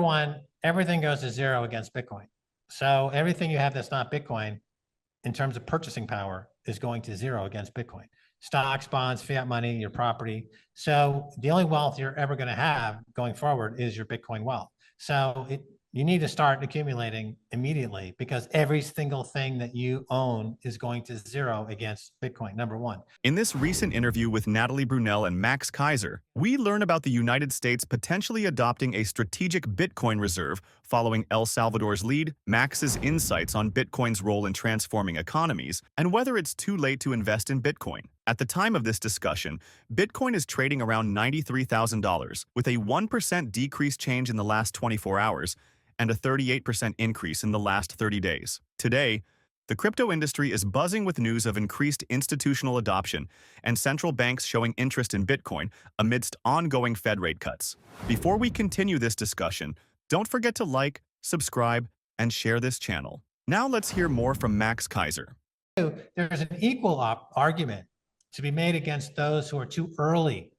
one, everything goes to zero against Bitcoin. So everything you have that's not Bitcoin in terms of purchasing power is going to zero against Bitcoin. Stocks, bonds, fiat money, your property. So the only wealth you're ever going to have going forward is your Bitcoin wealth. So you need to start accumulating immediately, because every single thing that you own is going to zero against Bitcoin, number one. In this recent interview with Natalie Brunell and Max Keiser, we learn about the United States potentially adopting a strategic Bitcoin reserve following El Salvador's lead, Max's insights on Bitcoin's role in transforming economies, and whether it's too late to invest in Bitcoin. At the time of this discussion, Bitcoin is trading around $93,000, with a 1% decrease change in the last 24 hours and a 38% increase in the last 30 days. Today, the crypto industry is buzzing with news of increased institutional adoption and central banks showing interest in Bitcoin amidst ongoing Fed rate cuts. Before we continue this discussion, don't forget to like, subscribe, and share this channel. Now let's hear more from Max Keiser. There's an equal argument to be made against those who are too early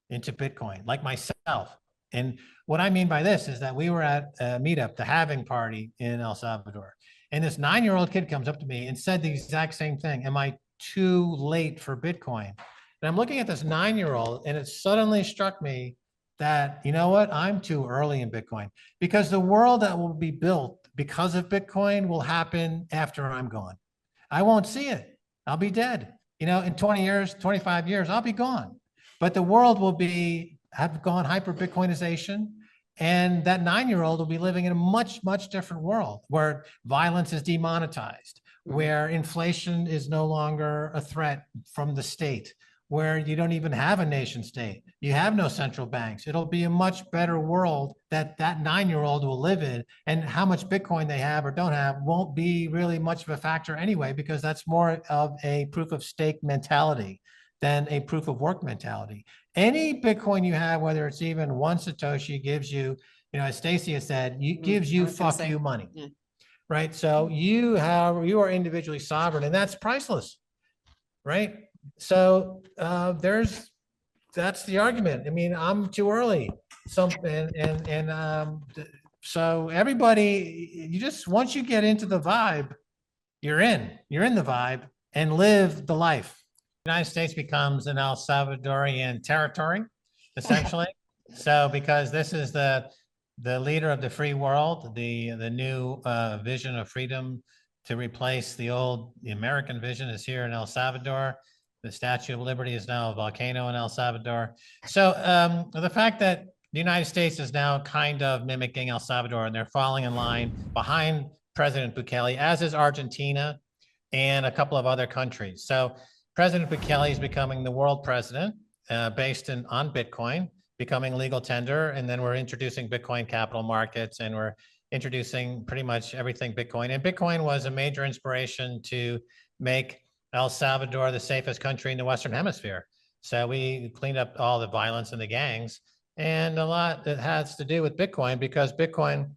into Bitcoin, like myself. And what I mean by this is that we were at a meetup, the halving party in El Salvador. And this 9-year-old kid comes up to me and said the exact same thing. Am I too late for Bitcoin? And I'm looking at this 9-year-old, and it suddenly struck me that, you know what, I'm too early in Bitcoin, because the world that will be built because of Bitcoin will happen after I'm gone. I won't see it. I'll be dead. You know, in 20 years, 25 years, I'll be gone. But the world will have gone hyper Bitcoinization. And that 9-year-old will be living in a much, much different world where violence is demonetized, where inflation is no longer a threat from the state, where you don't even have a nation state. You have no central banks. It'll be a much better world that 9-year-old will live in. And how much Bitcoin they have or don't have won't be really much of a factor anyway, because that's more of a proof of stake mentality than a proof of work mentality. Any Bitcoin you have, whether it's even one Satoshi, gives you, as Stacy has said, gives you fuck you money, right? So you are individually sovereign, and that's priceless, right? So that's the argument. I mean, I'm too early. So everybody, once you get into the vibe, you're in the vibe, and live the life. The United States becomes an El Salvadorian territory, essentially. So because this is the leader of the free world, the new vision of freedom to replace the American vision is here in El Salvador. The Statue of Liberty is now a volcano in El Salvador. So the fact that the United States is now kind of mimicking El Salvador, and they're falling in line behind President Bukele, as is Argentina and a couple of other countries. So President Bukele is becoming the world president based on Bitcoin, becoming legal tender. And then we're introducing Bitcoin capital markets, and we're introducing pretty much everything Bitcoin. And Bitcoin was a major inspiration to make El Salvador the safest country in the Western Hemisphere. So we cleaned up all the violence and the gangs, and a lot that has to do with Bitcoin, because Bitcoin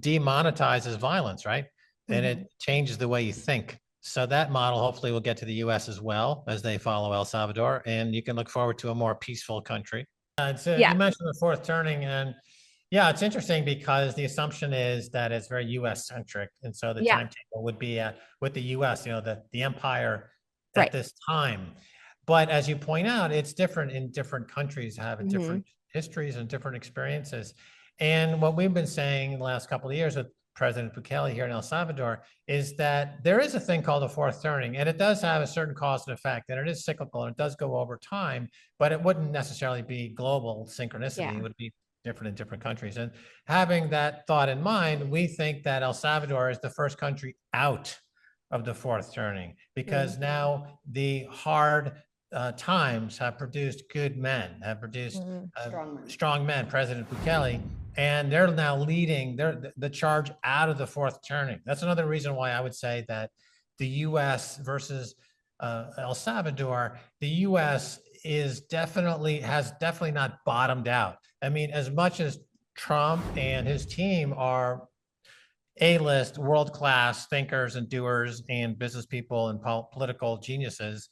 demonetizes violence, right? And it changes the way you think. So that model hopefully will get to the U.S. as well, as they follow El Salvador, and you can look forward to a more peaceful country. You mentioned the fourth turning, and yeah, it's interesting because the assumption is that it's very U.S. centric, and so the timetable would be with the U.S. The empire at this time. But as you point out, it's different in different countries, have different histories and different experiences. And what we've been saying in the last couple of years with President Bukele here in El Salvador is that there is a thing called a fourth turning, and it does have a certain cause and effect, and it is cyclical, and it does go over time, but it wouldn't necessarily be global synchronicity. It would be different in different countries. And having that thought in mind, we think that El Salvador is the first country out of the fourth turning, because now the hard times have produced good men, have produced strong men, President Bukele, and they're now leading the charge out of the fourth turning. That's another reason why I would say that the U.S. versus El Salvador, the U.S. has definitely not bottomed out. I mean, as much as Trump and his team are A-list, world-class thinkers and doers and business people and political geniuses,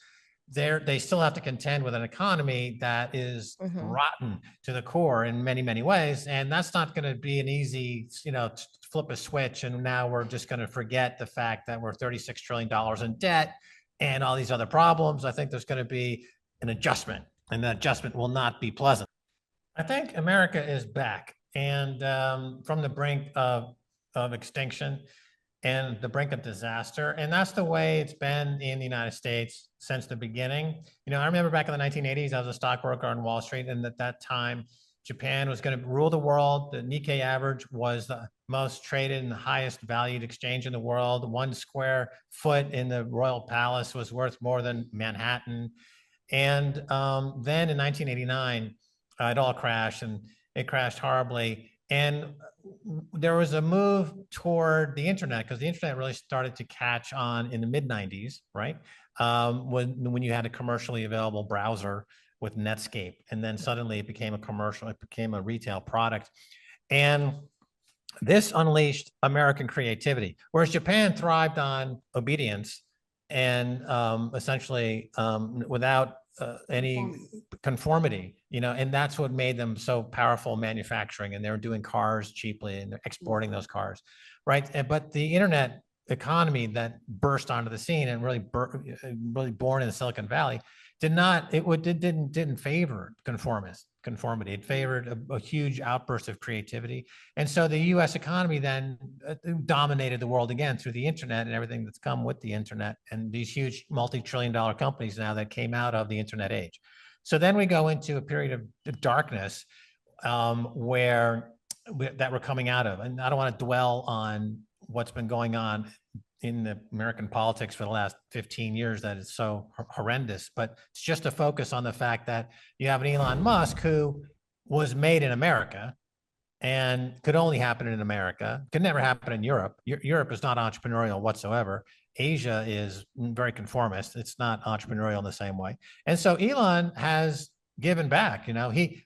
they still have to contend with an economy that is Mhm. rotten to the core in many, many ways. And that's not going to be an easy, flip a switch. And now we're just going to forget the fact that we're $36 trillion in debt and all these other problems. I think there's going to be an adjustment, and that adjustment will not be pleasant. I think America is back and from the brink of extinction and the brink of disaster. And that's the way it's been in the United States since the beginning. I remember back in the 1980s, I was a stockbroker on Wall Street. And at that time, Japan was going to rule the world. The Nikkei average was the most traded and the highest valued exchange in the world. 1 square foot in the Royal Palace was worth more than Manhattan. And then in 1989, it all crashed, and it crashed horribly. And there was a move toward the internet because the internet really started to catch on in the mid 90s, right? When you had a commercially available browser with Netscape, and then suddenly it became a retail product. And this unleashed American creativity, whereas Japan thrived on obedience and essentially without any conformity, and that's what made them so powerful manufacturing. And they were doing cars cheaply and exporting those cars, right? But the internet economy that burst onto the scene and really born in Silicon Valley didn't favor conformity. It favored a huge outburst of creativity. And so the US economy then dominated the world again through the internet and everything that's come with the internet and these huge multi-trillion-dollar companies now that came out of the internet age. So then we go into a period of darkness that we're coming out of. And I don't want to dwell on what's been going on in the American politics for the last 15 years that is so horrendous, but it's just to focus on the fact that you have an Elon Musk who was made in America and could only happen in America, could never happen in Europe. Europe is not entrepreneurial whatsoever. Asia is very conformist. It's not entrepreneurial in the same way. And so Elon has given back. He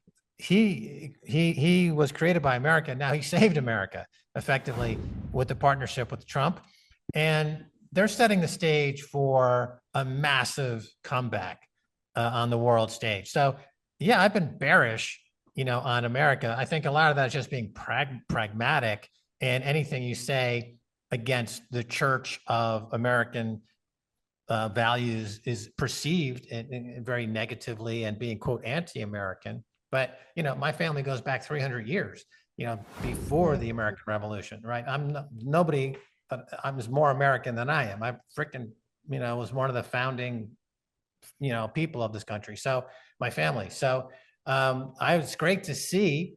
was created by America. Now he saved America effectively with the partnership with Trump. And they're setting the stage for a massive comeback on the world stage. So, yeah, I've been bearish, on America. I think a lot of that is just being pragmatic, and anything you say against the church of American values is perceived very negatively and being, quote, anti-American. But, my family goes back 300 years, before the American Revolution, right? Nobody I was more American than I am. I freaking, was one of the founding, people of this country. So my family. So it's great to see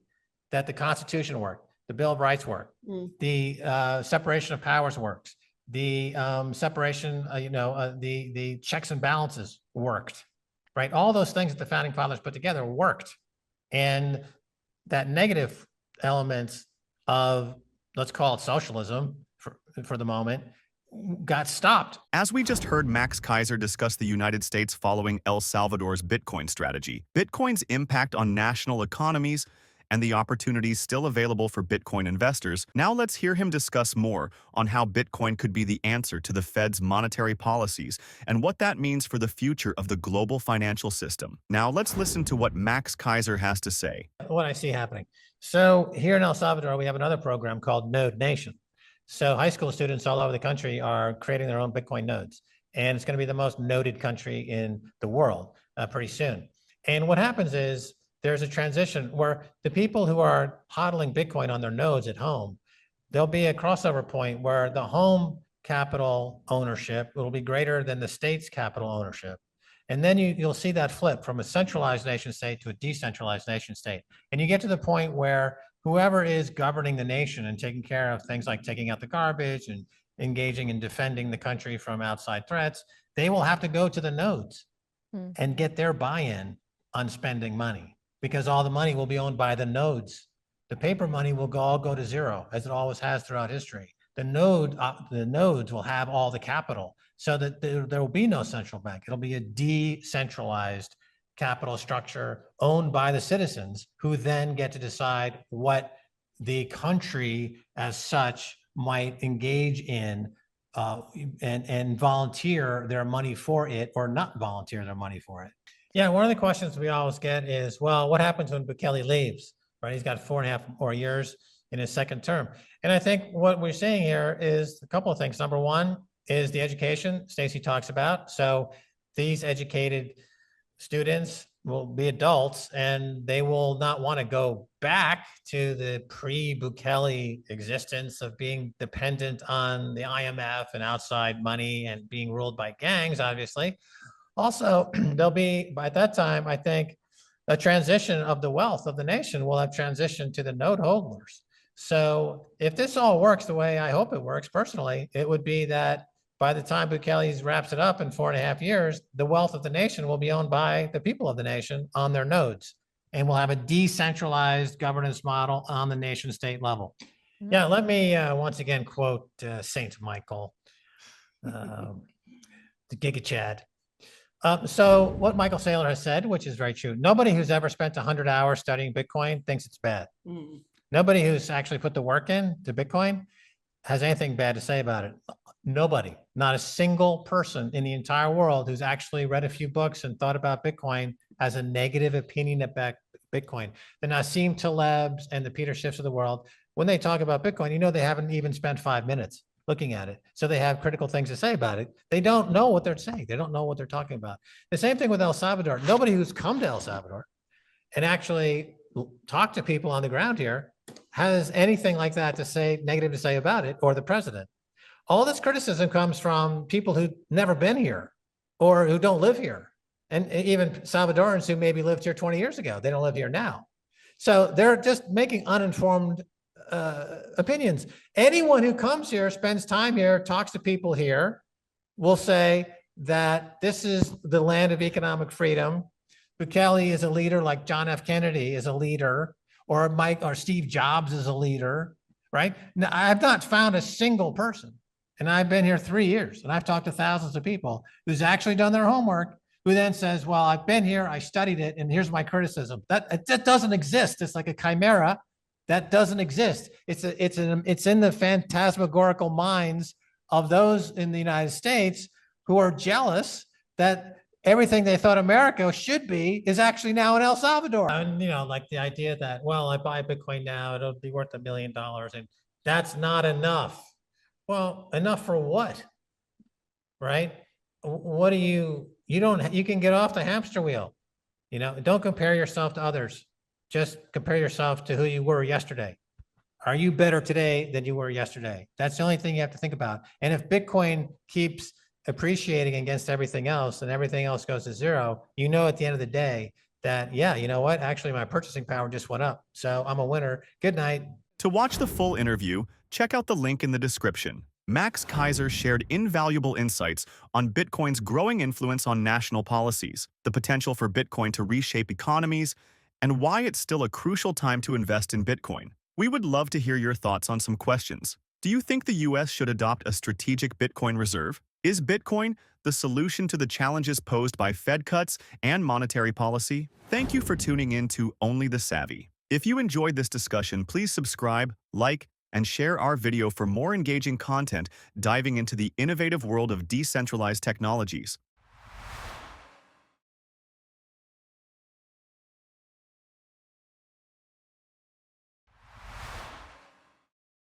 that the Constitution worked, the Bill of Rights worked, the separation of powers works, the separation, the checks and balances worked, right? All those things that the founding fathers put together worked. And that negative elements of, let's call it socialism, for the moment, got stopped. As we just heard Max Keiser discuss the United States following El Salvador's Bitcoin strategy, Bitcoin's impact on national economies, and the opportunities still available for Bitcoin investors, now let's hear him discuss more on how Bitcoin could be the answer to the Fed's monetary policies and what that means for the future of the global financial system. Now let's listen to what Max Keiser has to say. What I see happening. So here in El Salvador, we have another program called Node Nation. So high school students all over the country are creating their own Bitcoin nodes, and it's going to be the most noded country in the world pretty soon. And what happens is there's a transition where the people who are hodling Bitcoin on their nodes at home, there'll be a crossover point where the home capital ownership will be greater than the state's capital ownership. And then you'll see that flip from a centralized nation state to a decentralized nation state. And you get to the point where whoever is governing the nation and taking care of things like taking out the garbage and engaging in defending the country from outside threats, they will have to go to the nodes and get their buy-in on spending money, because all the money will be owned by the nodes. The paper money will all go to zero, as it always has throughout history. The nodes will have all the capital, so that there will be no central bank. It'll be a decentralized capital structure owned by the citizens, who then get to decide what the country as such might engage in uh, and volunteer their money for it or not volunteer their money for it. Yeah, one of the questions we always get is, well, what happens when Bukele leaves, right? He's got 4.5 more years in his second term. And I think what we're seeing here is a couple of things. Number one is the education Stacey talks about. So these educated students will be adults and they will not want to go back to the pre-Bukele existence of being dependent on the IMF and outside money and being ruled by gangs, obviously. Also, there'll be, by that time, I think, a transition of the wealth of the nation will have transitioned to the note holders. So if this all works the way I hope it works personally, it would be that by the time Bukele wraps it up in 4.5 years, the wealth of the nation will be owned by the people of the nation on their nodes. And we'll have a decentralized governance model on the nation state level. Yeah, let me once again quote Saint Michael, the Giga Chad. So what Michael Saylor has said, which is very true, nobody who's ever spent 100 hours studying Bitcoin thinks it's bad. Nobody who's actually put the work in to Bitcoin has anything bad to say about it. Nobody, not a single person in the entire world who's actually read a few books and thought about Bitcoin has a negative opinion about Bitcoin. The Nassim Talebs and the Peter Schiffs of the world, when they talk about Bitcoin, you know, they haven't even spent 5 minutes looking at it. So they have critical things to say about it. They don't know what they're saying. They don't know what they're talking about. The same thing with El Salvador. Nobody who's come to El Salvador and actually talked to people on the ground here has anything like that to say, negative to say about it, or the president. All this criticism comes from people who've never been here or who don't live here. And even Salvadorans who maybe lived here 20 years ago, they don't live here now. So they're just making uninformed opinions. Anyone who comes here, spends time here, talks to people here, will say that this is the land of economic freedom. Bukele is a leader like John F. Kennedy is a leader, or Steve Jobs is a leader, right? Now, I've not found a single person, and I've been here 3 years, and I've talked to thousands of people who's actually done their homework, who then says, well, I've been here, I studied it, and here's my criticism. That doesn't exist. It's like a chimera. That doesn't exist. It's in the phantasmagorical minds of those in the United States who are jealous that everything they thought America should be is actually now in El Salvador. And, you know, like the idea that, well, I buy Bitcoin now, it'll be worth $1 million, and that's not enough. Well, enough for what? Right? What do you can get off the hamster wheel. You know, don't compare yourself to others. Just compare yourself to who you were yesterday. Are you better today than you were yesterday? That's the only thing you have to think about. And if Bitcoin keeps appreciating against everything else and everything else goes to zero, you know, at the end of the day that, yeah, you know what? Actually, my purchasing power just went up. So I'm a winner. Good night. To watch the full interview, check out the link in the description. Max Keiser shared invaluable insights on Bitcoin's growing influence on national policies, the potential for Bitcoin to reshape economies, and why it's still a crucial time to invest in Bitcoin. We would love to hear your thoughts on some questions. Do you think the US should adopt a strategic Bitcoin reserve? Is Bitcoin the solution to the challenges posed by Fed cuts and monetary policy? Thank you for tuning in to Only the Savvy. If you enjoyed this discussion, please subscribe, like, and share our video for more engaging content diving into the innovative world of decentralized technologies.